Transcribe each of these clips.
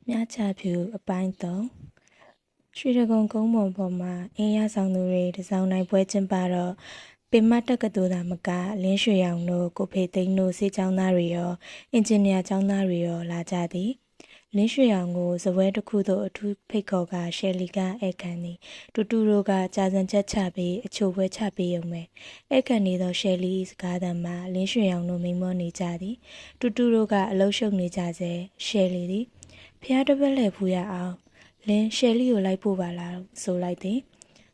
မြချဖြူအပိုင်း3ရွှေတကုံကုန်းပေါ်မှာအင်းရဆောင်သူတွေတစောင်းနိုင်ပွဲကျင်းပတော့ပင်မတက္ကသိုလ်သာမကလင်းရွှေရောင်တို့ကိုဖေသိန်းတို့စေကျောင်းသားတွေရောအင်ဂျင်နီယာကျောင်းသားတွေရောလာကြသည်လင်းရွှေရောင်ကိုဇပွဲတစ်ခုသို့အထူးဖိတ်ခေါ်ကရှယ်လီကဧကန်သည်တူတူတို့ကကြာစံချက်ချပြီးအချိုပွဲချပေးရုံပဲဧကန်နေသောရှယ်လီစကားသံမှာလင်းရွှေရောင်တို့မိန်မောနေကြသည်တူတူတို့ကအလုရှုပ်နေကြစေရှယ်လီသည်ဖျားတစ်ပတ်လဲဖူးရအောင်လင်းရှယ်လီကိုလိုက်ဖို့ပါလားဆိုလိုက်သည်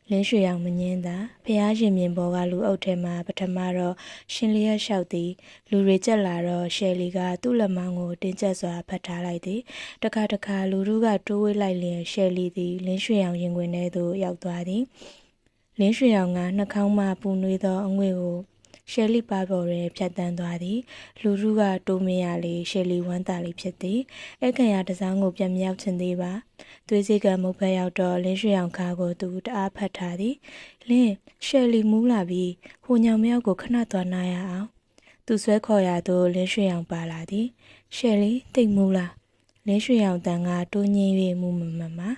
လင်းရွှေရောင်မငင်းသာဖျားရင်မြင်ပေါ်ကလူအုပ်ထဲမှာပထမတော့ရှင်လျက်လျှောက်သည်လူတွေကြက်လာတော့ရှယ်လီကသူ့လက်မောင်းကိုတင်းကျပ်စွာဖတ်ထားလိုက်သည်တခါလူတို့ကတိုးဝေးလိုက်လျင်ရှယ်လီသည်လင်းရွှေရောင်ရင်ခွင်ထဲသို့ရောက်သွားသည်လင်းရွှေရောင်ကနှာခေါင်းမှပူနွေးသောအငွေ့ကိုရှယ်လီပါပေါ်တွင်ဖြတ်တန်းသွားသည်လူတို့ကတိုးမရလေရှယ်လီဝမ်းသာလေးဖြစ်သည်အခန့်ရတစောင်းကိုပြန်မြောက်ချင်သေးပါသွေးစည်းကမုတ်ဖက်ရောက်တော့လင်းရွှေရောင်ခါကိုသူတအားဖတ်ထားသည်လင်းရှယ်လီမူးလာပြီးဟိုညောင်မြောက်ကိုခဏသွားနာရအောင်သူဆွဲခေါ်ရသို့လင်းရွှေရောင်ပါလာသည်ရှယ်လီတိတ်မူးလားလင်းရွှေရောင်တန်ကတိုးညင်း၍မူမမှန်ပါ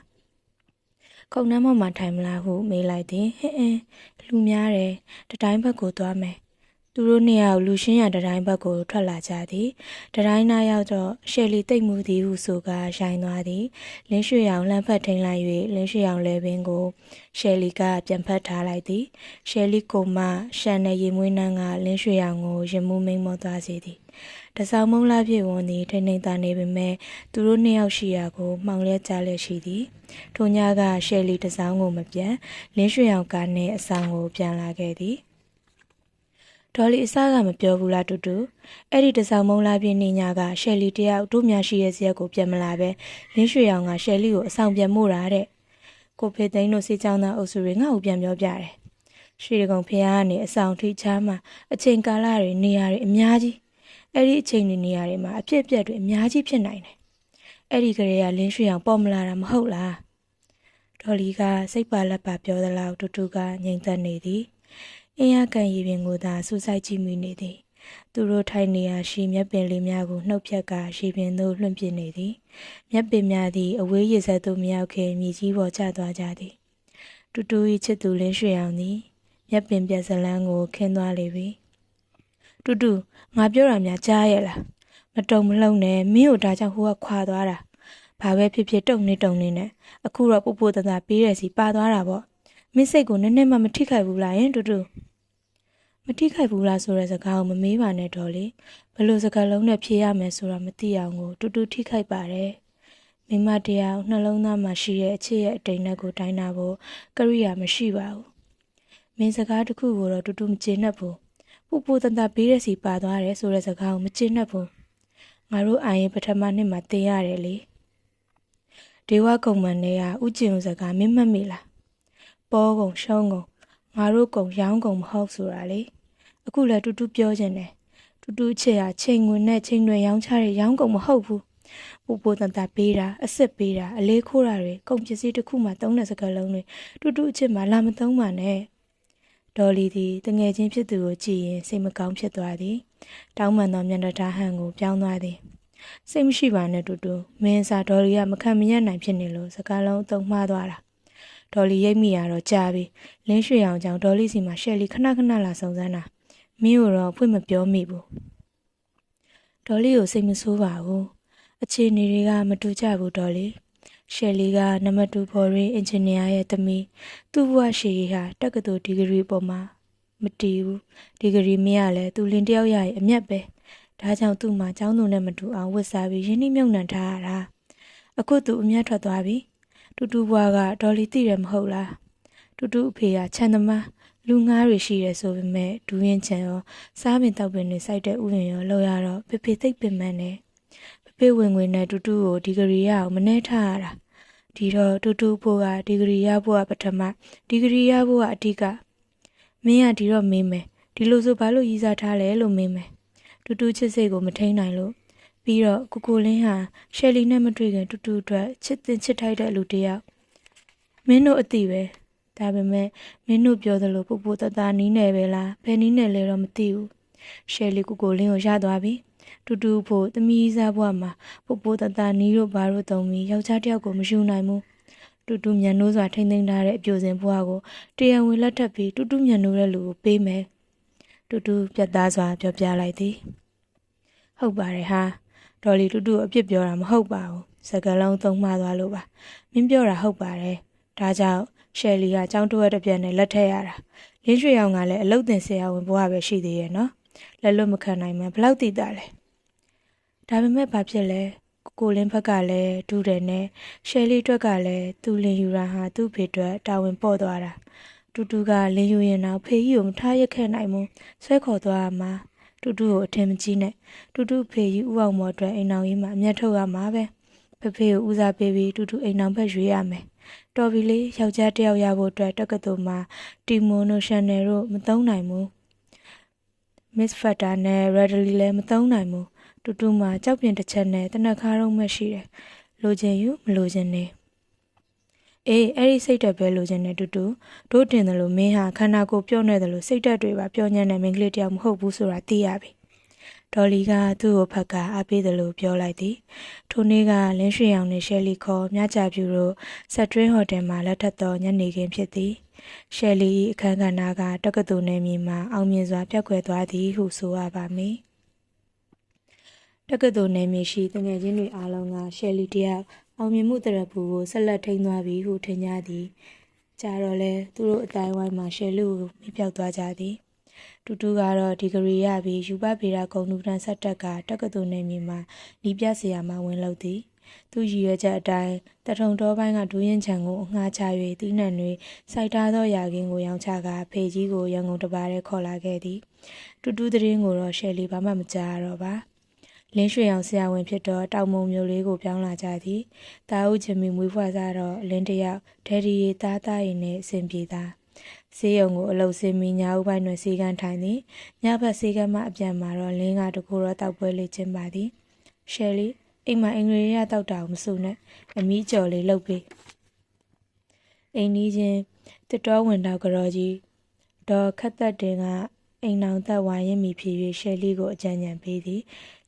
ခုံနှမ်းပေါ်မှာထိုင်မလားဟုမေးလိုက်သည်ဟင်းလူများတယ်တတိုင်းဘက်ကိုသွားမယ်သူတို့နှစ်ယောက်လူရှင်းရတတိုင်းဘက်ကိုထွက်လာကြသည်တတိုင်းနာရောက်တော့ရှယ်လီတိတ်မှုသည်ဟုဆိုကရိုင်းသွားသည်လင်းရွှေရောင်လှမ်းဖက်ထိန်လိုက်၍လင်းရွှေရောင်လဲပင်ကိုရှယ်လီကပြန်ဖက်ထားလိုက်သည်ရှယ်လီကိုမှရှန်နဲ့ရေမွေးနှန်းကလင်းရွှေရောင်ကိုရင်မှုမိန်မောသွားစေသည်တစောင်းမုံလာပြေဝန်သည်ထိန်ထိန်သာနေပေမဲ့သူတို့နှစ်ယောက်ရှိရာကိုမှောင်လဲကြလက်ရှိသည်ထိုညကရှယ်လီတစောင်းကိုမပြန်လင်းရွှေရောင်ကနှင့်အဆောင်ကိုပြန်လာခဲ့သည်ဒေါ်လီအစားကမပြောဘူးလားတူတူအဲ့ဒီတစောင်းမုံလာပြင်းနေညကရှယ်လီတယောက်တို့များရှိရဲ့ဇက်ကိုပြန်မလာပဲလင်းရွှေရောင်ကရှယ်လီကိုအဆောင်ပြန်မို့တာတဲ့ကိုဖေသိန်းတို့စီချောင်းသားအုပ်စုတွေငါ့ကိုပြန်ပြောပြတယ်ရွှေတကုံဖះကနေအဆောင်ထိချားမှာအချိန်ကာလတွေနေရာတွေအများကြီးအဲ့ဒီအချိန်တွေနေရာတွေမှာအဖြစ်အပျက်တွေအများကြီးဖြစ်နိုင်တယ်အဲ့ဒီကလေးကလင်းရွှေရောင်ပေါ်မလာတာမဟုတ်လားဒေါ်လီကစိတ်ပါလက်ပါပြောသလောက်တူတူကငြိမ်သက်နေသည်အင်းရကန်ရည်ပင်ကိုသာစူးစိုက်ကြည့်မိနေသည်သူတို့ထိုင်နေရာရှိမြက်ပင်လေးများကိုနှုတ်ဖြက်ကရည်ပင်သို့လွှင့်ပစ်နေသည်မြက်ပင်များသည်အဝေးရည်ဆက်သို့မရောက်ခင်မြေကြီးပေါ်ကျသွားကြသည်တူတူ၏ချစ်သူလင်းရွှေအောင်သည်မြက်ပင်ပြက်စလန်းကိုခင်းသွားလေပြီတူတူငါပြောတာများကြားရဲ့လားမတုံမလှုပ်နဲ့မင်းတို့ဒါကြောင့်ဟိုကခွာသွားတာဘာပဲဖြစ်ဖြစ်တုံနေနဲ့အခုတော့ပို့တသာပေးရစီပါသွားတာပေါ့မင်းစိတ်ကိုနည်းနည်းမှမထိခိုက်ဘူးလားယင်တူတူမထိခိုက်ဘူးလားဆိုတဲ့စကားကိုမမေးပါနဲ့တော်လေဘလို့စကားလုံးနဲ့ဖြေရမယ်ဆိုတာမသိအောင်ကိုတူတူထိခိုက်ပါတယ်မိမတရားနှလုံးသားမှာရှိရဲ့အချစ်ရဲ့အတိမ်နဲ့ကိုတိုင်းတာဖို့ကရိယာမရှိပါဘူးမင်းစကားတစ်ခုကိုတော့တူတူမကျေနပ်ဘူးပို့တန်တာပေးရစီပါသွားတယ်ဆိုတဲ့စကားကိုမကျေနပ်ဘူးငါတို့အိုင်ရင်ပထမနှစ်မှာတင်ရတယ်လေဒေဝကုံမန်တွေကဥကျင်စကားမင်းမှတ်မိလားပေါ်ကုန်ရှုံးကုန်ငါတို့ကုန်ရောင်းကုန်မဟုတ်ဆိုတာလေအခုလည်းတူတူပြောခြင်းတယ်တူတူချစ်ရချိန်ငွေနဲ့ချိန်တွေရောင်းချတဲ့ရောင်းကုန်မဟုတ်ဘူးပို့တန်တာပေးတာအစ်စ်ပေးတာအလေးခိုးတာတွေကုန်ပစ္စည်းတစ်ခုမှသုံးတဲ့စကားလုံးတွေတူတူအချစ်မှလာမသုံးပါနဲ့ဒေါ်လီသည်တငယ်ချင်းဖြစ်သူကိုကြည့်ရင်စိတ်မကောင်းဖြစ်သွားသည်တောင်းပန်သောမျက်နှာထားဟန်ကိုပြောင်းသွားသည်စိတ်မရှိပါနဲ့တူတူမင်းစားဒေါ်လီကမခံမရနိုင်ဖြစ်နေလို့စကားလုံးအသုံးမှားသွားတာဒေါ်လီရိတ်မိရတော့ကြာပြီလင်းရွှေအောင်ကြောင့်ဒေါ်လီစီမှာရှယ်လီခဏလာစုံစမ်းတာမင်းတို့တော့ဖွင့်မပြောမိဘူးဒေါ်လီကိုစိတ်မဆိုးပါဘူးအခြေအနေတွေကမတူကြဘူးဒေါ်လီရှယ်လီကနံပါတ်2ဘော်ရင်းအင်ဂျင်နီယာရဲ့သမီးသူ့ဘဝရှိရေးဟာတက္ကသိုလ်ဒီဂရီပေါ်မှာမတည်ဘူးဒီဂရီမရလဲသူလင်းတယောက်ရရဲ့အမျက်ပဲဒါကြောင့်သူ့မှာကျောင်းသူနဲ့မတူအောင်ဝတ်စားပြီးရင်းနှီးမြုပ်နှံထားရတာအခုသူအမျက်ထွက်သွားပြီတူတူဘွားကဒေါ်လီသိတယ်မဟုတ်လားတူတူအဖေကခြံသမားလူငါးတွေရှိတယ်ဆိုပေမဲ့ဒူးရင်ချံရောစားပင်တောက်ပင်တွေစိုက်တဲ့ဥယျာဉ်ရောလောက်ရတော့ဖေသိပ်ပင်ပန်းနေဖေဝင်ငွေနဲ့တူတူကိုဒီဂရီရအောင်မနှဲထားရတာဒီတော့တူတူဖို့ကဒီဂရီရဖို့ကပထမဒီဂရီရဖို့ကအဓိကမင်းကဒီတော့မေးမယ်ဒီလိုဆိုဘာလို့ရည်စားထားလဲလို့မေးမယ်တူတူချစ်စိတ်ကိုမထိန်နိုင်လို့ပြီးတော့ကိုလင်းဟာရှယ်လီနဲ့မတွေ့ခင်တူတူအတွက်ချစ်ထိုက်တဲ့လူတစ်ယောက်မင်းတို့အသိပဲဒါပေမဲ့မင်းတို့ပြောသလိုပို့တတနီးနယ်ပဲလားဘယ်နီးနယ်လဲတော့မသိဘူးရှယ်လီကိုလင်းကိုရသွားပြီ တူတူဖို့သမီးစားဘွားမှာပို့ပို့တတနီးတို့ဘာတို့တုံးပြီးယောက်ျားတစ်ယောက်ကိုမယူနိုင်ဘူးတူတူမြန်နိုးစွာထိမ့်သိမ်းထားတဲ့အပြိုစင်ဘွားကိုတရားဝင်လက်ထပ်ပြီးတူတူမြန်နိုးတဲ့လူကိုပေးမယ်တူတူပြတ်သားစွာပြောပြလိုက်သည်ဟုတ်ပါတယ်ဟာဒေါ်လီတူတူအပြစ်ပြောတာမဟုတ်ပါဘူးစကားလုံးသုံးမှားသွားလို့ပါမင်းပြောတာဟုတ်ပါတယ်ဒါကြောင့်ရှယ်လီကចောင်းတွဲတစ်ပြက်နဲ့လက်ထက်ရတာလင်းရွှေရောင်ကလည်းအလုတ်တင်ဆရာဝန်ဘွားပဲရှိသေးရဲ့နော်လက်လွတ်မခံနိုင်မှဘလောက်တည်တာလဲဒါပေမဲ့ဘာဖြစ်လဲကိုလင်းဘက်ကလည်းဒူးတယ်နဲ့ရှယ်လီအတွက်ကလည်းသူ့လင်းယူရာဟာသူ့ဖေအတွက်တာဝန်ပေါ့သွားတာတူတူကလင်းယူရင်တော့ဖေကြီးကိုမထားရခဲ့နိုင်ဘူးဆွဲခေါ်သွားမှာတူတူကိုအထင်မကြီးနဲ့တူတူဖေကြီးဥအောင်မော်အတွက်အိမ်အောင်ကြီးမှာအမျက်ထုတ်ရမှာပဲဖေဖေကိုဦးစားပေးပြီးတူတူအိမ်အောင်ဘက်ရွေးရမယ်တော်ပြီလေယောက်ျားတစ်ယောက်ရဖို့အတွက်တက္ကသိုလ်မှာတီမိုနိုရှန်နယ်တို့မသုံးနိုင်ဘူးမစ်ဖတ်တာနဲ့ရက်ဒလီလည်းမသုံးနိုင်ဘူးတူတူမှာကြောက်ပြင်တစ်ချက်နဲ့တနက်ခါတော့မှရှိတယ်လိုချင်ယူမလိုချင်နေအေးအဲ့ဒီစိတ်တက်ပဲလိုချင်နေတူတူတို့တင်တယ်လို့မင်းဟာခန္ဓာကိုယ်ပြော့နေတယ်လို့စိတ်တက်တွေပါပြောညံ့တဲ့မိန်းကလေးတယောက်မဟုတ်ဘူးဆိုတာသိရပြီဒေါ်လီကသူ့ကိုဖက်ကအားပေးတယ်လို့ပြောလိုက်သည်ထိုနေ့ကလင်းရွှေရောင်နဲ့ရှယ်လီခေါ်မြကြပြူတို့ဆက်တွင်းဟိုတယ်မှာလက်ထပ်သောညနေခင်းဖြစ်သည်ရှယ်လီအခန်းကဏ္ဍကတက္ကသိုလ်နယ်မြေမှာအောင်မြင်စွာပြတ်ခွဲသွားသည်ဟုဆိုရပါမည်တက္ကသိုလ်နယ်မြေရှိတငယ်ချင်းတွေအားလုံးကရှယ်လီတယောက်အောင်မြင်မှုတရဖူကိုဆက်လက်ထိန်းသွားပြီဟုထင်ကြသည်ကြာတော့လဲသူတို့အတိုင်းဝိုင်းမှာရှယ်လီကိုမိပြောက်သွားကြသည်တူတူကတော့ဒီဂရီရပြီးယူပဗေဒဂုဏ်ထူးတန်းဆက်တက်ကတက္ကသိုလ်နယ်မြေမှာနီးပြဆရာမှဝင်လုပ်သည်သူရည်ရွယ်ချက်အတိုင်းတထုံတော်ပိုင်းကဒူးရင်ချံကိုအငှားချ၍တီးနှံတွေစိုက်ထားသောယာခင်းကိုရောင်းချကဖေကြီးကိုရန်ကုန်တပါးထဲခေါ်လာခဲ့သည်တူတူသတင်းကိုတော့ရှယ်လီဘာမှမကြားရတော့ပါလင်းရွှေရောင်ဆရာဝန်ဖြစ်တော့တောင်မုံမျိုးလေးကိုပြောင်းလာကြသည်တာဦးချင်မီမွေးဖွားစားတော့လင်းတယောက်ဒယ်ဒီရီသားသားရင်နဲ့အဆင်ပြေသားဆေးရုံကိုအလုပ်စင်းပြီးညဦးပိုင်းတွင်စီကန်းထိုင်သည်ညဘက်စီကန်းမှအပြန်မှာတော့လင်းကတကူတော့တောက်ပွဲလေးကျင်းပါသည်ရှယ်လီအိမ်မှာအင်္ဂလိပ်ရတောက်တာကိုမစိုးနဲ့အမီးကြော်လေးလှုပ်ပေးအိမ်နီးချင်းတစ်တော်ဝင်တော့ကြော်ကြီးဒေါ်ခတ်သက်တင်ကအိမ်နောင်သက်ဝါရင်မီဖြစ်၍ရှယ်လီကိုအကြံဉာဏ်ပေးသည်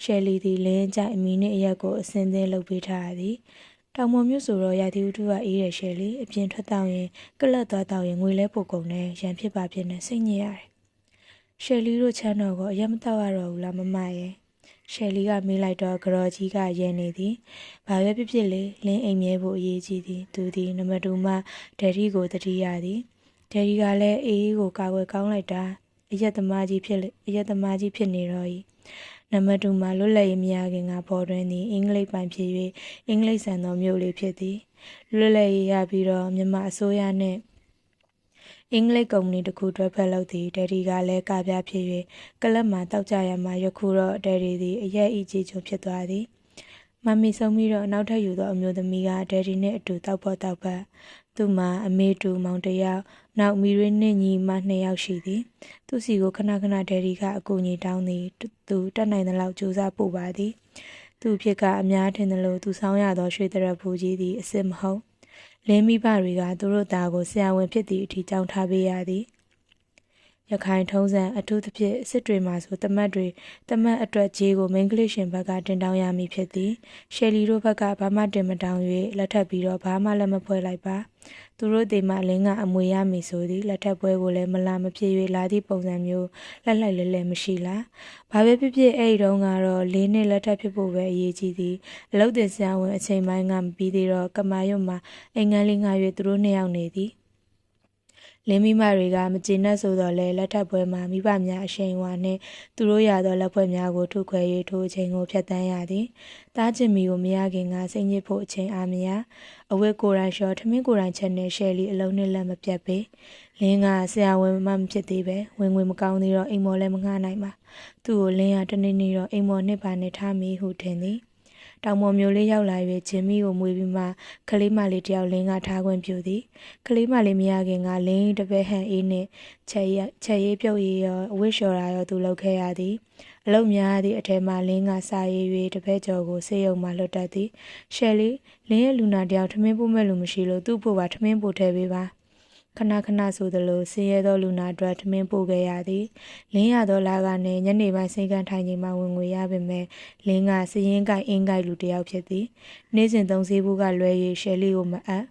ရှယ်လီသည်လင်းကြအမီနှင့်အရက်ကိုအစင်းသင်းလှုပ်ပေးထားသည်တောင်ပေါ်မြို့ဆိုတော့ရာသီဥတုကအေးရရှယ်လီအပြင်ထွက်တော့ရင်ကလတ်သွားတော့ရင်ငွေလဲပိုကုန်နဲ့ရန်ဖြစ်ပါဖြစ်နေစိတ်ညစ်ရတယ်ရှယ်လီတို့ချမ်းတော်ကအရက်မတော့ရတော့ဘူးလားမမရဲ့ရှယ်လီကမေးလိုက်တော့ကြော်ကြီးကရဲနေသည်ဘာပဲဖြစ်ဖြစ်လေလင်းအိမ်မြဲဖို့အရေးကြီးသည်သူသည်နံပါတ်2မှဒယ်ရီကိုတတိရသည်ဒယ်ရီကလည်းအေးကိုကာကွယ်ကောင်းလိုက်တာအရက်သမားကြီးဖြစ်နေတော့၏နံပါတ်2မှာလွတ်လပ်ရေးမရခင်ကပေါ်တွင်သည်အင်္ဂလိပ်ပိုင်ဖြစ်၍အင်္ဂလိပ်ဆန်သောမြို့လေးဖြစ်သည်လွတ်လပ်ရေးရပြီးတော့မြန်မာအစိုးရနှင့်အင်္ဂလိပ်ကုမ္ပဏီတစ်ခုတွဲဖက်လုပ်သည်ဒယ်ဒီကလည်းကပြဖြစ်၍ကလပ်မှာတောက်ကြရမှာယခုတော့ဒယ်ဒီသည်အရက်ဤကြီးချုံဖြစ်သွားသည်မမီဆုံးပြီးတော့နောက်ထပ်ယူသောအမျိုးသမီးကဒယ်ဒီနှင့်အတူတောက်ပေါ်တောက်ပတ်သူမှာအမေတူမောင်တယောက်နောက်မီရီနှင့်ညီမ2ယောက်ရှိသည်သူစီကိုခဏခဏဒယ်ဒီကအကူအညီတောင်းသည်သူတက်နိုင်သလောက်ကြိုးစားပို့ပါသည်သူဖြစ်ကအများထင်သလိုသူဆောင်ရသောရွှေတရဖူကြီးသည်အစ်စ်မဟုတ်လင်းမိဘတွေကသူတို့သားကိုဆရာဝန်ဖြစ်သည့်အထိကြောင်းထားပေးရသည်ရခိုင်ထုံးစံအထူးသဖြင့်စစ်တွေမှာဆိုတမတ်အတွက်ကြီးကိုမိန်းကလေးရှင်ဘက်ကတင်တောင်းရမည်ဖြစ်သည်ရှယ်လီတို့ဘက်ကဘာမှတင်မတောင်း၍လက်ထပ်ပြီးတော့ဘာမှလက်မဖွဲလိုက်ပါသူတို့ဒီမှာလင်းကအမွေရမည်ဆိုသည်လက်ထပ်ပွဲကိုလည်းမလာမဖြစ်၍လာသည့်ပုံစံမျိုးလက်လိုက်လဲမရှိလားဘာပဲဖြစ်ဖြစ်အဲ့ဒီတုန်းကတော့လင်းနဲ့လက်ထပ်ဖြစ်ဖို့ပဲအရေးကြီးသည်အလုပ်တင်ဆရာဝန်အချိန်ပိုင်းကမပြီးသေးတော့ကမာရွတ်မှာအိမ်ငန်းလေးငှား၍သူတို့2ယောက်နေသည်လင်းမိမတွေကမကျေနပ်ဆိုတော့လဲလက်ထပ်ပွဲမှာမိဘများအရှိန်အဝါနှင့်သူတို့ရသောလက်ဖွဲ့များကိုထုတ်ခွဲ၍ထိုအချိန်ကိုဖျက်ဆီးရသည်တားချင်မီကိုမရခင်ကစိတ်ညစ်ဖို့အချိန်အားမရအဝတ်ကိုယ်တိုင်လျှော်ထမင်းကိုယ်တိုင်ချက်နဲ့ရှယ်လီအလုံးနဲ့လက်မပြတ်ပေလင်းကဆရာဝန်မှမဖြစ်သေးပဲဝင်ငွေမကောင်းသေးတော့အိမ်မော်လည်းမငှားနိုင်ပါသူ့ကိုလင်းရတနေ့နေ့တော့အိမ်မော်နှစ်ပါနဲ့ထားမိဟုထင်သည်တောင်ပေါ်မျိုးလေးရောက်လာ၍ဂျင်မီကိုမွေးပြီးမှကလေးမလေးတယောက်လင်းကထားခွင့်ပြုသည်ကလေးမလေးမရခင်ကလင်းတပည့်ဟန်အေးနှင့်ချက်ရေးပြုတ်ရေးရောအဝတ်လျှော်တာရောသူလုပ်ခဲ့ရသည်အလုပ်များသည့်အထက်မှလင်းကစာရေး၍တပည့်ကျော်ကိုဆေးရုံမှလွတ်တတ်သည်ရှယ်လီလင်းရဲ့လူနာတယောက်ထမင်းပို့မဲ့လူမရှိလို့သူ့ဖို့ပါထမင်းပို့ထည့်ပေးပါ ခဏခဏဆိုသလိုဆင်းရဲသောလူနာအတွက်ထမင်းပို့ခဲ့ရသည်လင်းရသောလာကနေညနေပိုင်းစိတ်ကန်းထိုင်ချိန်မှဝင်ငွေရပေမဲ့လင်းကစရင်ကိုက်အင်းကိုက်လူတစ်ယောက်ဖြစ်သည်နေ့စဉ်သုံးစည်းဖို့ကလွဲ၍ရှယ်လီကိုမအပ်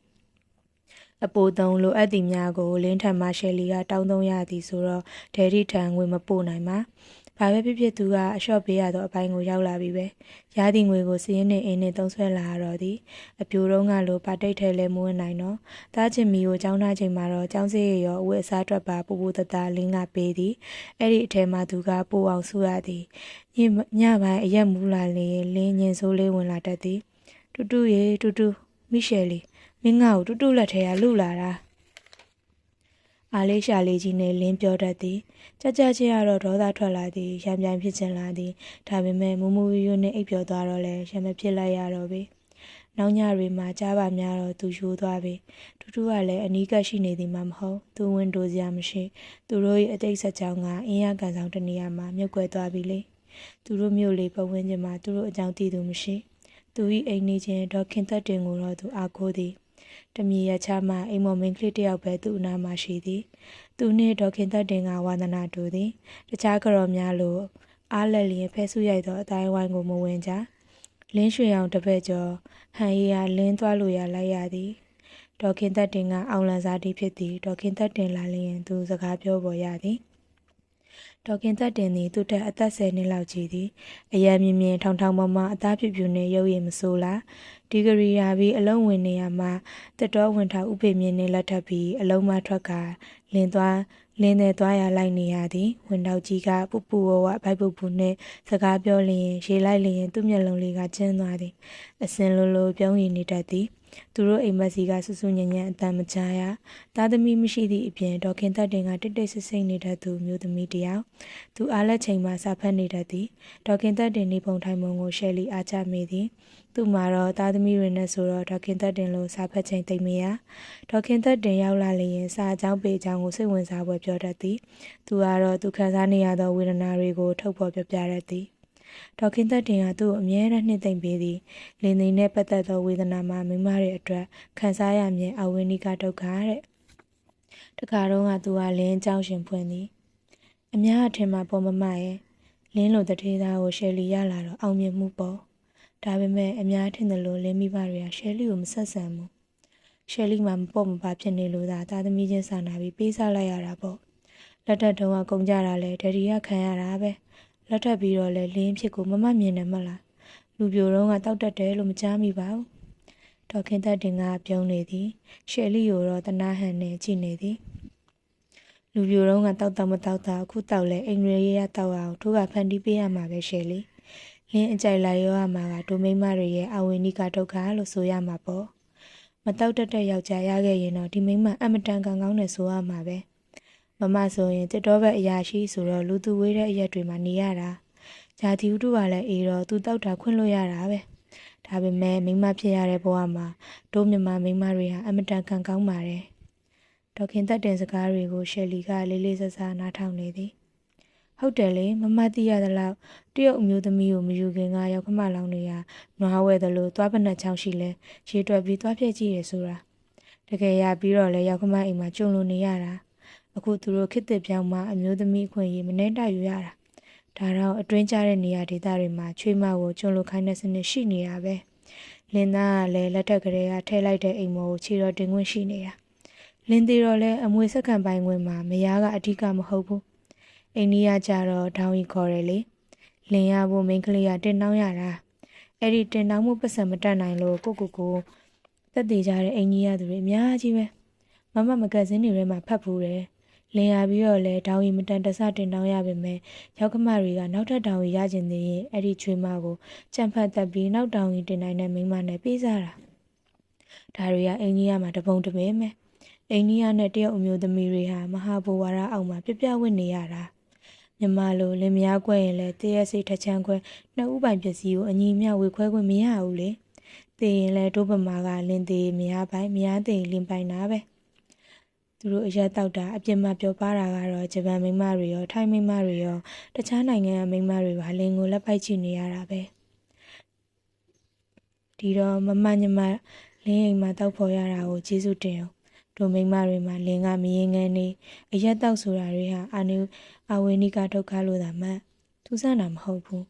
အပိုသုံးလိုအပ်သည်များကိုလင်းထံမှရှယ်လီကတောင်းသုံးရသည်ဆိုတော့ဒဲရီထံငွေမပို့နိုင်ပါဘာပဲဖြစ်ဖြစ်သူကအလျှော့ပေးရသောအပိုင်းကိုရောက်လာပြီပဲရသည့်ငွေကိုစည်ရင်းနဲ့အင်းနဲ့သုံးဆွဲလာရတော့သည်အပြိုတုံးကလိုပါတိတ်ထဲလဲမဝင်နိုင်တော့တားချင်မီကိုကြောင်းထားချိန်မှာတော့ကြောင်းစေးရရောအဝတ်အစားအတွက်ပါပူပူတတလင်းကပေးသည်အဲ့ဒီအထဲမှာသူကပို့အောင်ဆူရသည်ညပိုင်းအရက်မူးလာလေလင်းညင်ဆိုးလေးဝင်လာတတ်သည်တူတူရေတူတူမိရှယ်လီမင်းငါ့ကိုတူတူလက်ထဲကလူလာတာအားလေးရှာလေးကြီးနဲ့လင်းပြောတတ်သည်ကြကြချင်းကတော့ဒေါသထွက်လာသည်ရံပြိုင်ဖြစ်ချင်လာသည်ဒါပေမဲ့မူမူရွနဲ့အိပ်ပျော်သွားတော့လဲရံမဖြစ်လိုက်ရတော့ပြီနောက်ညတွေမှာကြားပါများတော့သူယူသွားပြီတူတူကလည်းအနီးကပ်ရှိနေသည်မှမဟုတ်သူဝင်တိုးစရာမရှိသူတို့ရဲ့အတိတ်ဆက်ကြောင်းကအင်းရကန်ဆောင်တနေရာမှာမြုပ်ကွယ်သွားပြီလေသူတို့မျိုးလေးပတ်ဝန်းကျင်မှာသူတို့အကြောင်းသိသူမရှိသူ၏အိမ်နေချင်းဒေါခင်သက်တင်ကိုတော့သူအားကိုးသည်တမီရချမှအိမ်မော်မင်းကလေးတယောက်ပဲသူ့အနားမှာရှိသည်သူနှင့်ဒေါခင်သက်တင်ကဝါသနာတူသည်တခြားကြော်များလိုအားလက်လျင်ဖဲဆူရိုက်သောအတိုင်းဝိုင်းကိုမဝင်ကြလင်းရွှေအောင်တပည့်ကျော်ဟန်ရီယာလင်းသွားလို့ရလိုက်ရသည်ဒေါခင်သက်တင်ကအောင်လန်စားတီဖြစ်သည်ဒေါခင်သက်တင်လာလျင်သူစကားပြောပေါ်ရသည်ဒေါခင်သက်တင်သည်သူ့ထက်အသက်10နှစ်လောက်ကြီးသည်အရန်မြင်မြင်ထောင်ထောင်မမအသားဖြူဖြူနဲ့ရုပ်ရည်မဆိုးလားဒီဂရီယာပြီးအလုံးဝင်နေရမှာတက်တော်ဝင်ထားဥပေမြင့်နဲ့လက်ထပ်ပြီးအလုံးမထွက်ကလင်းတဲ့သွားရလိုက်နေရသည်ဝင်တော့ကြီးကပူပူဝဝဘိုက်ပူပူနဲ့စကားပြောလျင်ရေလိုက်လျင်သူ့မျက်လုံးလေးကကျဉ်းသွားသည်အစင်လိုလိုပြုံးရည်နေတတ်သည်သူတို့အိမ်မက်စီကဆူဆူညံ့ညံ့အတန်မကြားရသားသမီးမရှိသည့်အပြင်ဒေါခင်သက်တင်ကတိတ်တိတ်ဆိတ်ဆိတ်နေတတ်သူမျိုးသမီးတယောက်သူအားလက်ချိန်မှစာဖတ်နေတတ်သည်ဒေါခင်သက်တင်နေပုံထိုင်ပုံကိုရှယ်လီအားချမိသည်သူ့မှာတော့သားသမီးတွေနဲ့ဆိုတော့ဒေါခင်သက်တင်လိုစာဖတ်ချိန်သိမ့်မရဒေါခင်သက်တင်ရောက်လာလျင်စာအကြောင်းပေအကြောင်းကိုစိတ်ဝင်စားပွဲပြောတတ်သည်သူကတော့သူခံစားနေရသောဝေဒနာတွေကိုထုတ်ဖော်ပြပြတတ်သည်ဒေါခင်သက်တင်ကသူ့ကိုအမြဲတမ်းနှိမ့်သိမ့်ပေးသည်လင်းသိနဲ့ပတ်သက်သောဝေဒနာမှာမိမတွေအတွက်ခံစားရမည်အဝိနိကဒုက္ခတဲ့တခါတော့ကသူကလင်းကြောင်းရှင်ဖွင့်သည်အများအထင်မှာပေါ်မမရဲ့လင်းလိုတထေးသားကိုရှယ်လီရလာတော့အောင်မြင်မှုပေါ့ဒါပေမဲ့အများထင်တယ်လို့လင်းမိဘတွေကရှယ်လီကိုမဆက်ဆံဘူးရှယ်လီမှာမပေါ့မပါဖြစ်နေလို့သာသားသမီးချင်းစာနာပြီးပေးစားလိုက်ရတာပေါ့လက်ထက်တုန်းကကုန်ကြတာလဲဒရီကခံရတာပဲလက်ထပ်ပြီးတော့လဲလင်းဖြစ်ကိုမမမြင်တယ်မလားလူပြိုတော့ကတောက်တက်တယ်လို့မကြားမိပါဘူးဒေါခင်သက်တင်ကပြုံးနေသည်ရှယ်လီကိုတော့တနာဟန်နဲ့ကြည့်နေသည်လူပြိုတော့ကတောက်တော့မတောက်တာအခုတောက်လဲအင်္ဂရိရတောက်အောင်ထိုးကဖန်တီးပေးရမှာပဲရှယ်လီလင်းအကြိုက်လိုက်ရောရမှာကဒိုမိမတွေရဲ့အဝိနိကဒုက္ခလို့ဆိုရမှာပေါ့မတောက်တတ်တဲ့ယောက်ျားရခဲ့ရင်တော့ဒီမိမအမတန်ကောင်းနဲ့ဆိုရမှာပဲမမဆိုရင်တစ်တော်ဘက်အရာရှိဆိုတော့လူသူဝေးတဲ့အရက်တွေမှာနေရတာဂျာတီဥတုကလည်းအေးတော့သူတောက်တာခွင့်လို့ရတာပဲဒါပေမဲ့မိမဖြစ်ရတဲ့ဘဝမှာတို့မြမမိမတွေဟာအမတန်ကောင်းပါတယ်ဒေါခင်သက်တင်စကားတွေကိုရှယ်လီကလေးလေးဆဆနားထောင်နေသည်ဟုတ်တယ်လေမမသိရသလောက်တရုတ်အမျိုးသမီးကိုမယူခင်ကရောက်ခမလောင်နေရနွားဝဲသလိုသွားပနက်ချောင်းရှိလဲရေတွက်ပြီးသွားပြည့်ကြည့်ရဆိုတာတကယ်ရပြီးတော့လဲရောက်ခမအိမ်မှာကျုံလို့နေရတာအခုသူတို့ခစ်တစ်ပြောင်းမှအမျိုးသမီးအခွင့်အရေးမနှဲတယူရတာဒါတော့အတွင်းကျတဲ့နေရာဒေသတွေမှာချွေးမကိုကျုံလို့ခိုင်းတဲ့စနစ်ရှိနေတာပဲလင်းသားကလည်းလက်ထက်ကလေးကထဲလိုက်တဲ့အိမ်မော်ကိုခြေတော်တင်ခွင့်ရှိနေတာလင်းသေးတော့လဲအမွေစက္ကန့်ပိုင်းဝင်မှာမယားကအဓိကမဟုတ်ဘူးအိန္ဒိယကြတော့ဒေါင်းကြီးခေါ်တယ်လေလင်းရဖို့မိန်းကလေးကတင်နှောင်းရတာအဲ့ဒီတင်နှောင်းမှုပတ်စံမတတ်နိုင်လို့ကိုတက်တည်ကြတဲ့အင်ကြီးရသူတွေအများကြီးပဲမမကဇင်းတွေထဲမှာဖတ်ဖူးတယ်လင်ရပြီးတော့လဲဒေါင်းကြီးမတန်တဆတင်တောင်းရပါမယ်ရောက်ခမတွေကနောက်ထပ်ဒေါင်းကြီးရကျင်သေးရင်အဲ့ဒီချွေးမကိုကြံဖတ်တက်ပြီးနောက်ဒေါင်းကြီးတင်နိုင်တဲ့မိန်းမနဲ့ပြေးစားတာဒါတွေကအင်ကြီးရမှာတပုံတပင်းပဲအိန္ဒိယနဲ့တရုတ်အမျိုးသမီးတွေဟာမဟာဘဝရအောက်မှာပြပြဝင့်နေရတာမြမလိုလင်မယားကွက်ရင်လဲတရက်စိတ်ထချမ်းခွဲနှစ်ဥပိုင်ပစ္စည်းကိုအညီမျှဝေခွဲခွင့်မရဘူးလေသိရင်လဲဒုပမာကလင်သေးမယားပိုင်မယားသိလင်ပိုင်တာပဲသူတို့အရက်တောက်တာအပြစ်မပြောပါတာကတော့ဂျပန်မိန်းမတွေရောထိုင်းမိန်းမတွေရောတခြားနိုင်ငံကမိန်းမတွေပါလင်ကိုလက်ပိုက်ချနေရတာပဲဒီတော့မမညမလင်းအိမ်မှာတောက်ဖော်ရတာကိုကျေးဇူးတင်အောင် ဒိုမိမတွေမှာလင်းကမရင်ငန်းနေအရက်တောက်ဆိုတာတွေဟာအာဝေနိကဒုက္ခလို့သာမှတ်ထူးဆန်းတာမဟုတ်ဘူး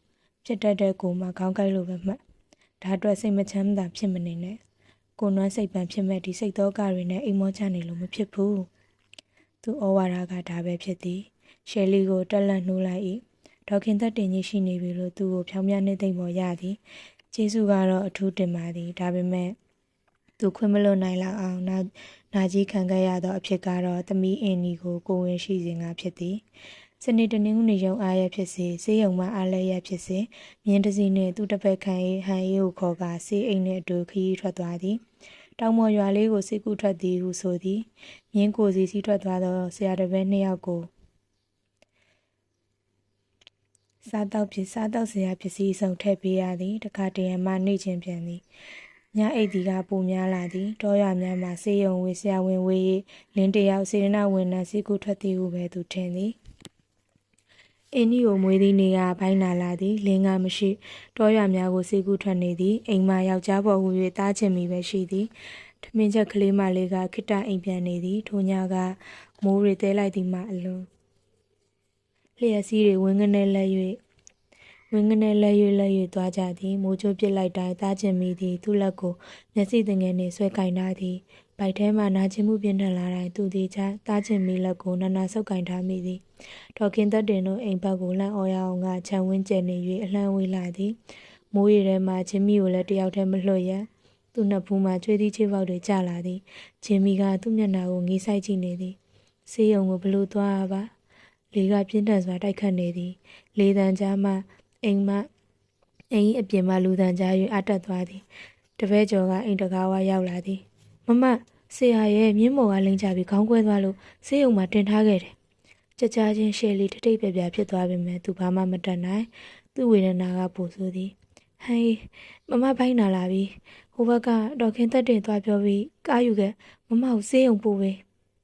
ဖြစ်တတ်တဲ့ကိုမှခေါင်းကိုက်လို့ပဲမှတ်ဒါအတွက်စိတ်မချမ်းသာဖြစ်မနေနဲ့ကိုနွမ်းစိတ်ပန်ဖြစ်မဲ့ဒီစိတ်သောကတွေနဲ့အိမ်မောချနေလို့မဖြစ်ဘူးသူဩဝါဒကဒါပဲဖြစ်သည်ရှယ်လီကိုတက်လက်နှိုးလိုက်၏ဒေါခင်သက်တင်ကြီးရှိနေပြီလို့သူ့ကိုဖြောင်းပြနေသိမ့်ပေါ်ရသည်ကျေးဇူးကတော့အထူးတင်ပါသည်ဒါပေမဲ့သူခွင့်မလွတ်နိုင်လောက်အောင်နာကြီးခံခဲ့ရသောအဖြစ်ကတော့သမီးအင်းနီကိုကိုဝင်ရှိစဉ်ကဖြစ်သည်စနေတနင်္ဂနွေရုံအားရဖြစ်စေဆေးရုံမှအားလည်းရဖြစ်စေမြင်းတစည်းနှင့်သူ့တစ်ဖက်ခံဟန်အေးကိုခေါ်ကာဆေးအိမ်နှင့်အတူခရီးထွက်သွားသည်တောင်မော်ရွာလေးကိုစိတ်ကူးထွက်သည်ဟုဆိုသည်မြင်းကိုစီစီးထွက်သွားသောဆရာတစ်ပည့်နှစ်ယောက်ကိုစားတောက်ဆရာပစ္စည်းစုံထည့်ပေးရသည်တခါတရံမှနေချင်းပြန်သည်ညအိတ်ဒီကပိုများလာသည်တောရွာများမှာဆေးရုံဝေဆရာဝန်ဝေးလင်းတယောက်စေရနာဝန်ထမ်းစိတ်ကူးထွက်သည်ဟုပဲသူထင်သည်အင်းဒီကိုမွေးသည့်နေ့ကဘိုင်းနာလာသည်လင်းကမရှိတောရွာများကိုစိတ်ကူးထွက်နေသည်အိမ်မယောက်ျားပေါ်ဟူ၍တားချင်မိပဲရှိသည်ထမင်းချက်ကလေးမလေးကခိတ္တအိမ်ပြန်နေသည်ထိုညကမိုးတွေတဲလိုက်သည်မှအလွန်လျှက်စီးတွေဝင်းကနေလက်၍သွားကြသည်မိုးချိုးပစ်လိုက်တိုင်းတားချင်မိသည်သူ့လက်ကိုမျက်စိသင်ငယ်နှင့်ဆွဲကင်ထားသည်ဗိုက်ထဲမှနာကျင်မှုပြင်းထန်လာတိုင်းသူသည်ချတားချင်မိလက်ကိုနာဆုပ်ကင်ထားမိသည်ဒေါခင်သက်တင်တို့အိမ်ဘက်ကိုလှမ်းအော်ရအောင်ကခြံဝင်းကျဲနေ၍အလှမ်းဝေးလာသည်မိုးရီထဲမှချင်းမီကိုလည်းတယောက်တည်းမလွှတ်ရသူ့နှစ်ဖူးမှချွေးသီးချေပေါက်တွေကျလာသည်ချင်းမီကသူ့မျက်နှာကိုငေးဆိုင်ကြည့်နေသည်ဆေးရုံကိုဘလို့သွားရပါလေကပြင်းထန်စွာတိုက်ခတ်နေသည်လေတံကြားမှအိမ်အပြင်မှလူတံကြား၍အတက်သွားသည်တပည့်ကျော်ကအိမ်တကားဝရောက်လာသည်မဆရာရဲ့မြင်းမော်ကလိမ့်ချပြီးခေါင်းကွဲသွားလို့ဆေးရုံမှာတင်ထားခဲ့တယ်ကြကြချင်းရှယ်လီထိတ်ထိတ်ပြပြဖြစ်သွားပေမဲ့သူဘာမှမတတ်နိုင်သူ့ဝေဒနာကပိုဆိုသည်ဟေးမဘိုင်းနာလာပြီဟိုဘက်ကဒေါခင်သက်တင်သွားပြောပြီးကားယူခဲ့မကိုဆေးရုံပို့ပေး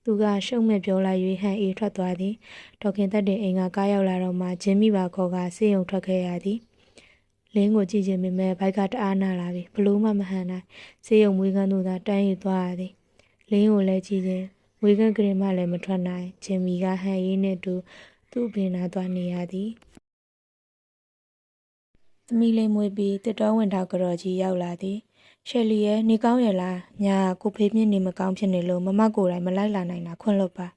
သူကရှုံးမဲ့ပြောလိုက်၍ဟန်အေးထွက်သွားသည်ဒေါခင်သက်တင်အိမ်ကကားရောက်လာတော့မှဂျင်းမိပါခေါ်ကဆေးရုံထွက်ခဲ့ရသည်လင်းကိုကြည့်ခြင်းပေမဲ့ဘိုက်ကတအားနာလာပြီဘလို့မှမဟန်နိုင်ဆေးရုံမွေးကန်းတို့သာတန်းယူသွားရသည်လင်းကိုလည်းကြည့်ခြင်းမွေးကန်းကလေးမှလည်းမထွက်နိုင်ဂျင်းမီကဟန်အေးနဲ့တူသူ့ပင်နာသွားနေရသည်သမီးလေးမွေးပြီးတစ်တော်ဝင်ထောက်ကြော်ကြီးရောက်လာသည်ရှယ်လီရဲ့နေကောင်းရလားညာကိုဖေးမြင့်နေမကောင်းဖြစ်နေလို့မကိုယ်တိုင်မလိုက်လာနိုင်တာခွင့်လွတ်ပါ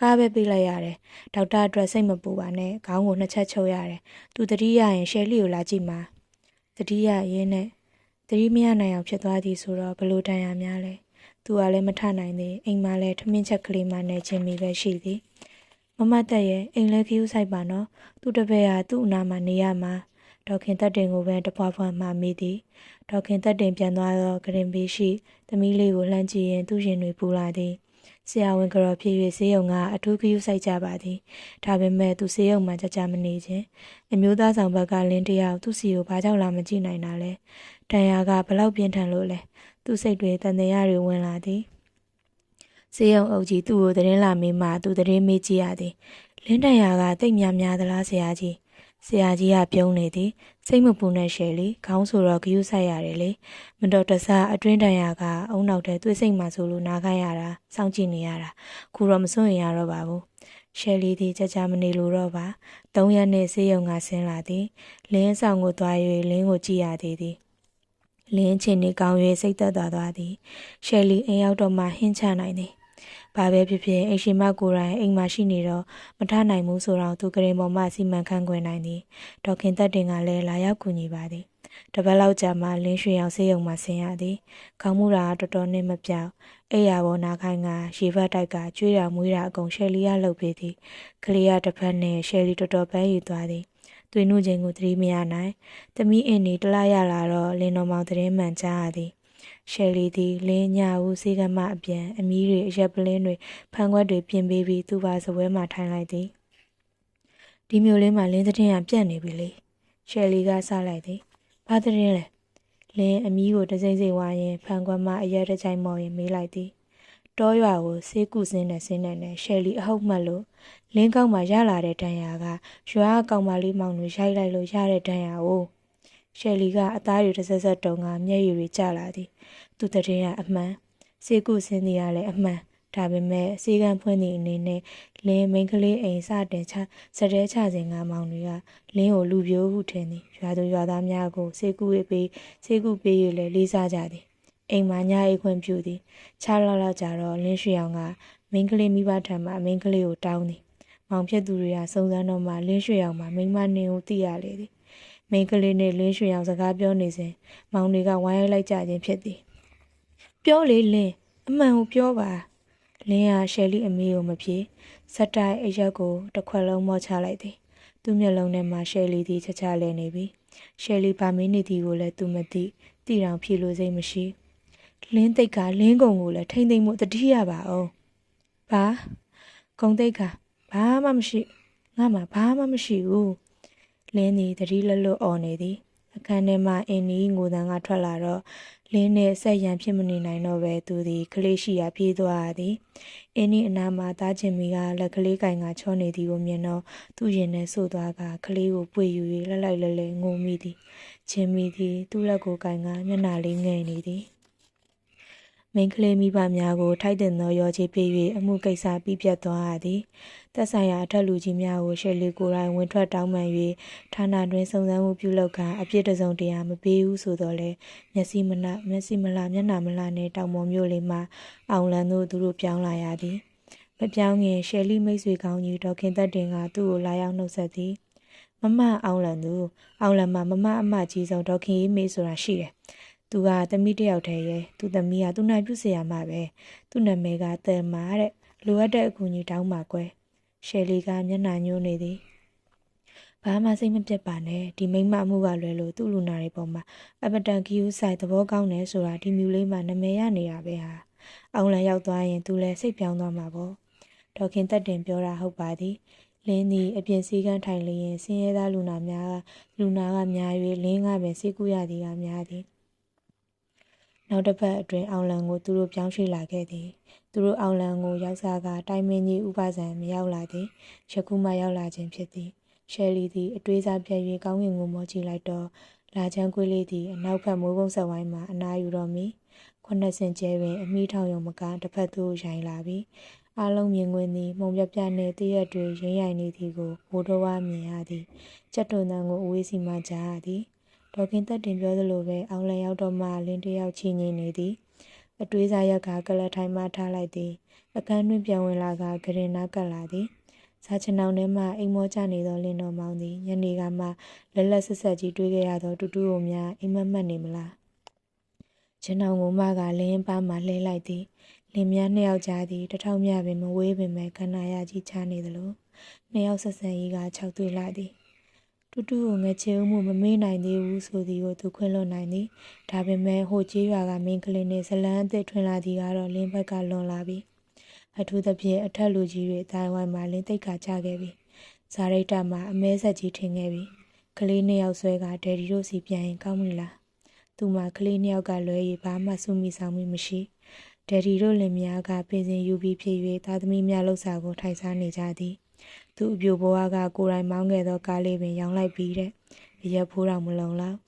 ကားပဲပေးလိုက်ရတယ်ဒေါက်တာအတွက်စိတ်မပူပါနဲ့ခေါင်းကိုနှစ်ချက်ချုပ်ရတယ်သူတတိယရင်ရှယ်လီကိုလာကြည့်မှာတတိယရင်းနဲ့တတိမရနိုင်အောင်ဖြစ်သွားသည်ဆိုတော့ဘလို့တန်ရများလဲသူကလည်းမထနိုင်သေးအိမ်မှာလည်းထမင်းချက်ကလေးမှနဲ့ချင်းမီပဲရှိသည်မတက်ရဲ့အိမ်လဲခီးဥဆိုင်ပါနော်သူတပည့်ဟာသူ့အနာမှာနေရမှာဒေါခင်သက်တင်ကိုပဲတပွားပွားမှမိသည်ဒေါခင်သက်တင်ပြန်သွားသောဂရင်ဘေးရှိသမီးလေးကိုလှမ်းကြည့်ရင်သူ့ရင်တွေပူလာသည်ဆရာဝန်ကြော်ဖြစ်၍ဆေးရုံကအထူးခရီးဆိုင်ကြပါသည်ဒါပေမဲ့သူဆေးရုံမှာကြမနေခြင်းအမျိုးသားဆောင်ဘက်ကလင်းတယောက်သူ့စီကိုဘာကြောင့်လာမကြည့်နိုင်တာလဲတန်ရာကဘလောက်ပြင်းထန်လို့လဲသူ့စိတ်တွေတန်တရားတွေဝင်လာသည်ဆေးရုံအုပ်ကြီးသူ့ကိုသတင်းလာမေးမှသူသတင်းမေးကြည့်ရသည်လင်းတန်ရာကတိတ်များသလားဆရာကြီးကပြုံးနေသည်စိတ်မပူနဲ့ရှယ်လီခေါင်းဆိုတော့ဂယုဆိုင်ရတယ်လေမတော်တဆအတွင်းတန်ရာကအုံနောက်ထဲသွေးစိတ်မှဆိုလို့နားခိုင်းရတာစောင့်ကြည့်နေရတာခုတော့မစွန့်ရင်ရတော့ပါဘူးရှယ်လီသည်ကြမနေလို့တော့ပါ3ရက်နဲ့ဆေးရုံကဆင်းလာသည်လင်းဆောင်ကိုသွား၍လင်းကိုကြည့်ရသေးသည်လင်းချင်းနေကောင်း၍စိတ်သက်သာသွားသည်ရှယ်လီအိမ်ရောက်တော့မှဟင်းချနိုင်သည်ဘာပဲဖြစ်ဖြစ်အိမ်ရှင်မကိုယ်တိုင်အိမ်မှာရှိနေတော့မထနိုင်ဘူးဆိုတော့သူကရင်ပေါ်မှစီမံခန့်ခွဲနိုင်သည်ဒေါခင်သက်တင်ကလည်းလာရောက်ကူညီပါသည်တပတ်လောက်ကြာမှလင်းရွှေအောင်ဆေးရုံမှာဆင်းရသည်ခေါင်းမူတာတော်တော်နဲ့မပြောက်အိယာပေါ်နာခိုင်းကရေဘတ်တိုက်ကကျွေးတာမွေးတာအကုန်ရှယ်လီကလှုပ်ပေးသည်ကလေးကတစ်ဖက်နဲ့ရှယ်လီတော်တော်ပန်းယူသွားသည်သွေးနှုတ်ခြင်းကိုသတိမရနိုင်သမီးအင်းနေတလားရလာတော့လင်းတော်မောင်သတင်းမှန်ကြားရသည်ရှယ်လီသည်လင်းညဦးစေကမအပြန်အမီးတွေအရက်ပလင်းတွေဖန်ခွက်တွေပြင်ပေးပြီးသူ့ပါစပွဲမှာထိုင်လိုက်သည်ဒီမျိုးလေးမှာလင်းသတင်းကပြတ်နေပြီလေရှယ်လီကဆလိုက်သည်ဘာသတင်းလဲလင်းအမီးကိုတစိမ့်စိမ့်ဝါရင်ဖန်ခွက်မှအရက်တစ်ချိုင်မော်ရင်မေးလိုက်သည်တောရွာကိုဆေးကုစင်းနဲ့ရှယ်လီအဟုတ်မှတ်လို့လင်းကောက်မှရလာတဲ့တန်ရာကရွာကောင်မလေးမောင်တွေရိုက်လိုက်လို့ရတဲ့တန်ရာကိုရှယ်လီကအသားတွေတစ်ဆက်တုံကမျက်ရည်တွေကျလာသည်သူတည်းကအမှန်စေကုစင်းသည်ကလည်းအမှန် ဒါပေမဲ့စီကံဖွင့်သည့်အနေနဲ့လင်းမိန်းကလေးအိမ်စတင်ချစတဲ့ချစဉ်ကမောင်တွေကလင်းကိုလူပြိုးဟုထင်သည်ရွာသူရွာသားများကိုစေကူပေး၍လည်းလေးစားကြသည်အိမ်မှာညအိတ်ခွင့်ပြုသည်ခြားလောက်ကြတော့လင်းရွှေအောင်ကမိန်းကလေးမိဘထံမှမိန်းကလေးကိုတောင်းသည်မောင်ဖြစ်သူတွေကစုံစမ်းတော့မှလင်းရွှေအောင်မှာမိန်းမနှင်းကိုသိရလေသည်မိန်းကလေးနဲ့လင်းရွှေအောင်စကားပြောနေစဉ်မောင်တွေကဝိုင်းရိုက်လိုက်ကြခြင်းဖြစ်သည်ပြောလေလင်းအမှန်ကိုပြောပါလင်းကရှယ်လီအမေကိုမဖြေစက်တိုက်အရက်ကိုတစ်ခွက်လုံးမော့ချလိုက်သည်သူ့မျက်လုံးထဲမှာရှယ်လီသည်ချချလဲနေပြီရှယ်လီဗာမင်းနေသည်ကိုလည်းသူမသိတိတောင်ဖြေလို့စိတ်မရှိလင်းသိက်ကလင်းကုံကိုလည်းထိမ့်သိမ့်မှုတတိယပါအောင်ဘာကုံသိက်ကဘာမှမရှိငါမှဘာမှမရှိဘူးလင်းသည်တတိလလွတ်អော်နေသည်အခန်းထဲမှအင်းနီငိုတန်းကထွက်လာတော့လင်းနဲ့ဆက်ရန်ဖြစ်မနေနိုင်တော့ပဲသူသည်ကလေးရှိရာပြေးသွားသည်အင်းနီအနားမှာသားချင်မီကလက်ကလေးကင်ကချောနေသည်ကိုမြင်တော့သူ့ရင်ထဲဆို့သွားကကလေးကိုပွေယူ၍လှလိုက်လဲငိုမိသည်ချင်မီသည်သူ့လက်ကိုကင်ကမျက်နှာလေးငယ်နေသည်မိန်းကလေးမိဘများကိုထိုက်တင်သောရောချေပေး၍အမှုကိစ္စပြီးပြတ်သွားရသည်သက်ဆိုင်ရာအထက်လူကြီးများကိုရှယ်လီကိုယ်တိုင်ဝင်ထွက်တောင်းပန်၍ဌာနတွင်စုံစမ်းမှုပြုလုပ်ကအပြစ်တစုံတရာမပေးဘူးဆိုတော့လေမျက်စိမလားမျက်နှာမလားနဲ့တောင်ပေါ်မျိုးလေးမှာအောင်လန်တို့သူတို့ပြောင်းလာရသည်မပြောင်းခင်ရှယ်လီမိတ်ဆွေကောင်းကြီးဒေါခင်သက်တင်ကသူ့ကိုလာရောက်နှုတ်ဆက်သည်မမအောင်လန်မှာမမအမကြီးဆုံးဒေါခင်ရေးမေးဆိုတာရှိတယ်သူကသမီးတယောက်တည်းရဲ့သူသမီးကသူနိုင်ပြုเสียမှာပဲသူ့နာမည်ကတဲမာတဲ့လိုအပ်တဲ့အကူအညီတောင်းပါကွယ်ရှယ်လီကမျက်နှာညှိုးနေသည်ဘာမှစိတ်မပြတ်ပါနဲ့ဒီမိမမှုကလွယ်လို့သူ့လူနာတွေပေါ်မှာအပတန်ကီယူဆိုင်သဘောကောင်းတယ်ဆိုတာဒီမျိုးလေးမှနာမည်ရနေတာပဲဟာအောင်လန်ရောက်သွားရင်သူလည်းစိတ်ပြောင်းသွားမှာပေါ့ဒေါခင်သက်တင်ပြောတာဟုတ်ပါသည်လင်းသည်အပြင်စည်းကမ်းထိုင်လျင်ဆင်းရဲသားလူနာကများ၍လင်းကပင်စိတ်ကူးရသည်ကများသည်နောက်တစ်ပတ်အတွင်းအောင်လန်ကိုသူတို့ပြောင်းရွှေ့လာခဲ့သည်သူတို့အောင်လန်ကိုရောက်စားကတိုင်းမင်းကြီးဥပဇံမရောက်လာသည်ယခုမှရောက်လာခြင်းဖြစ်သည်ရှယ်လီသည်အတွေးစားပြည့်၍ကောင်းကင်ကိုမောကြည့်လိုက်တော့လာချမ်းကွေးလေးသည်အနောက်ဘက်မိုးကုန်းဆက်ဝိုင်းမှာအနားယူတော်မူ9ဆင်ကျဲတွင်အမိထောင်ရုံမကတစ်ဖက်သို့ရိုင်လာပြီးအားလုံးမြင်ကွင်းသည်မုံပြပြနှင့်တရက်တွေရင်းရိုင်နေသည်ကိုဘိုးတော်ဝမြင်ရသည်ကြက်တုံတန်းကိုအဝေးစီမှကြားရသည်ဒေါခင်သက်တင်ပြောသလိုပဲအောင်လန်ရောက်တော့မှလင်းတယောက်ချီငိမ့်နေသည်အတွေးစားရက်ကကလထိုင်မှထားလိုက်သည်အခန်းတွင်ပြန်ဝင်လာကဂရင်နာကပ်လာသည်စားချင်အောင်ထဲမှအိမ်မောကျနေသောလင်းတော်မောင်သည်ညနေကမှလက်လက်ဆက်ဆက်ကြီးတွေးခဲ့ရသောတူတူကိုများအိမ်မက်နေမလားကျင်းအောင်ကိုမကလင်းပါမှလှဲလိုက်သည်လင်းများနှစ်ယောက်ကြားသည်တထောင်မြပင်မဝေးပင်မဲ့ခန္ဓာရကြီးချနေသလိုနှစ်ယောက်ဆက်ဆံရေးက၆သွေးလာသည်တူတူကိုငချေဦးမှုမမေ့နိုင်သေးဘူးဆိုသည်ကိုသူခွင့်လွှတ်နိုင်သည်ဒါပေမဲ့ဟိုကျေးရွာကမင်းကလေးနှင့်ဇလန်းအသစ်ထွင်လာသည်ကတော့လင်းဘက်ကလွန်လာပြီအထူးသဖြင့်အထက်လူကြီးတွေအတိုင်းဝိုင်းမှာလင်းသိက္ခာချခဲ့ပြီဇာရိတမှာအမဲဆက်ကြီးထင်ခဲ့ပြီကလေးနှစ်ယောက်ဆွဲကဒယ်ဒီတို့စီပြန်ရင်ကောင်းပြီလားသူမှကလေးနှစ်ယောက်ကလွဲ၍ဘာမှစုမိဆောင်မိမရှိဒယ်ဒီတို့လင်မယားကပင်စင်ယူပြီးဖြစ်၍သားသမီးများလှုပ်စာကိုထိုင်စားနေကြသည်သူအပြိုဘွားကကိုယ်တိုင်မောင်းခဲ့သောကားလေးပင်ရောင်းလိုက်ပြီးတဲ့အရက်ဖိုးတော်မလုံလောက်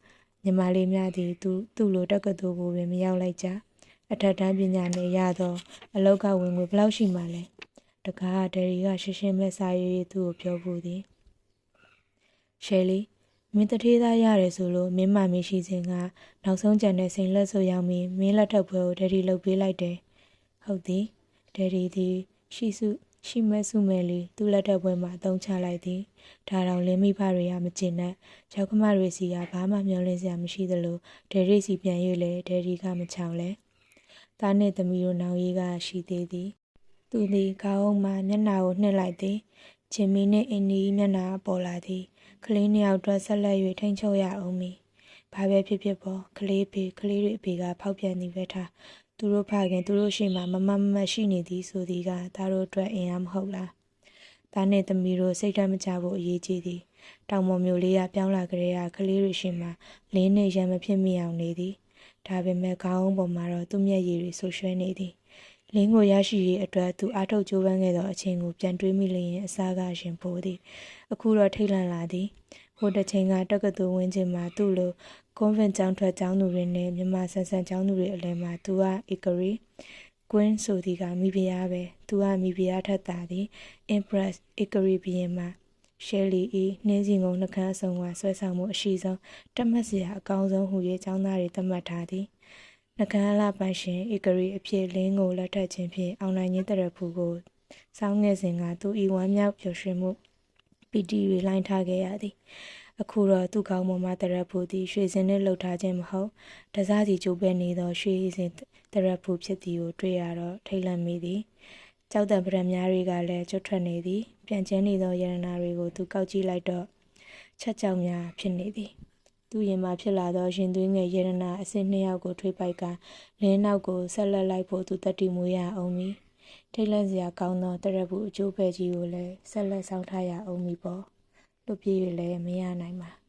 ညီမလေးများသည်သူ့လိုတက္ကသိုလ်ကိုပင်မရောက်လိုက်ကြအထက်တန်းပညာနဲ့ရသောအလောက်ကဝင်ငွေဘယ်လောက်ရှိမှလဲတကားဒယ်ရီကရှင်းရှင်းပဲစာရေးသူ့ကိုပြောဖို့သည်ရှယ်လီမင်းတထေးသားရတယ်ဆိုလို့မင်းမမရှိစဉ်ကနောက်ဆုံးကြံတဲ့စိန်လက်ဆိုရောက်ပြီးမင်းလက်ထပ်ပွဲကိုဒယ်ရီလှုပ်ပေးလိုက်တယ်ဟုတ်သည်ဒယ်ရီသည်ရှိမဲ့စုမဲ့လေးသူ့လက်ထပ်ပွဲမှာအသုံးချလိုက်သည်ဒါတော့လင်းမိဖတွေကမကျင်နဲ့ယောက်ကမတွေစီကဘာမှမျောလင်းစရာမရှိသလိုဒယ်ရီစီပြန်၍လေဒယ်ရီကမချောင်လဲသားနှင့်သမီးတို့နောင်ရေးကရှိသေးသည်သူသည်ခေါင်းမှမျက်နှာကိုနှစ်လိုက်သည်ချင်မီနှင့်အင်းဒီမျက်နှာပေါ်လာသည်ကလေးနှစ်ယောက်အတွက်ဆက်လက်၍ထိန်ချုပ်ရအောင်မည်ဘာပဲဖြစ်ဖြစ်ပေါ်ကလေးတွေအဖေကဖောက်ပြန်သည်ပဲထားသူတို့ဖခင်သူတို့ရှိမှမရှိနေသည်ဆိုသည်ကသားတို့အတွက်အင်အားမဟုတ်လားသားနှင့်သမီးတို့စိတ်ဓာတ်မချဖို့အရေးကြီးသည်တောင်ပေါ်မျိုးလေးကပြောင်းလာကြတဲ့ကလေးတွေရှိမှလင်းနေရံမဖြစ်မိအောင်နေသည်ဒါပေမဲ့ခေါင်းပေါ်မှာတော့သူ့မျက်ရည်တွေဆူရွှဲနေသည်လင်းကိုရရှိရေးအတွက်သူအားထုတ်ကြိုးပမ်းခဲ့သောအချိန်ကိုပြန်တွေးမိလျင်အစားကရှင်ပိုးသည်အခုတော့ထိတ်လန့်လာသည်ဟိုတစ်ချိန်ကတက္ကသိုလ်ဝင်းကျင်မှာသူ့လိုကွန်ဗင့်ကျောင်းထွက်ကျောင်းသူတွေနဲ့မြန်မာဆန်ကျောင်းသူတွေအလဲမှာသူကဧကရီ ကွင်းဆိုသည်ကမိဖုရားပဲသူကမိဖုရားထက်သာသည် Empress ဧကရီဘုရင်မှာရှယ်လီ၏နှင်းစီငုံနှကန်းအစုံကဆွဲဆောင်မှုအရှိဆုံးတတ်မှတ်စရာအကောင်းဆုံးဟူ၍ကျောင်းသားတွေသတ်မှတ်ထားသည်နှကန်းအလှပိုင်ရှင်ဧကရီအဖြစ်လင်းကိုလက်ထပ်ခြင်းဖြင့်အောင်နိုင်ခြင်းတရဖူကိုစောင်းငယ်စဉ်ကသူဤဝမ်းမြောက်ပျော်ရွှင်မှုပီတီတွေလိုင်းထားခဲ့ရသည်အခုတော့သူ့ကောင်းပေါ်မှာတရဖူသည်ရွှေစင်နှင့်လှုပ်ထားခြင်းမဟုတ်တစားစီကျိုးပဲနေသောရွှေစင်တရဖူဖြစ်သည်ကိုတွေ့ရတော့ထိတ်လန့်မိသည်ကြောက်တံပရံများတွေကလည်းကျွတ်ထွက်နေသည်ပြန်ကျင်းနေသောရတနာတွေကိုသူကောက်ကြည့်လိုက်တော့ချက်ကြောက်များဖြစ်နေသည်သူရင်မှဖြစ်လာသောရင်သွေးငယ်ရတနာအစစ်နှစ်ယောက်ကိုထွေးပိုက်ကလင်းနောက်ကိုဆက်လက်လိုက်ဖို့သူတတိမွေးရအောင်မီထိတ်လန့်စရာကောင်းသောတရဖူအကျိုးပဲကြီးကိုလည်းဆက်လက်ဆောင်ထားရအောင်မီပေါ့လွတ်ပြေး၍လည်းမရနိုင်ပါ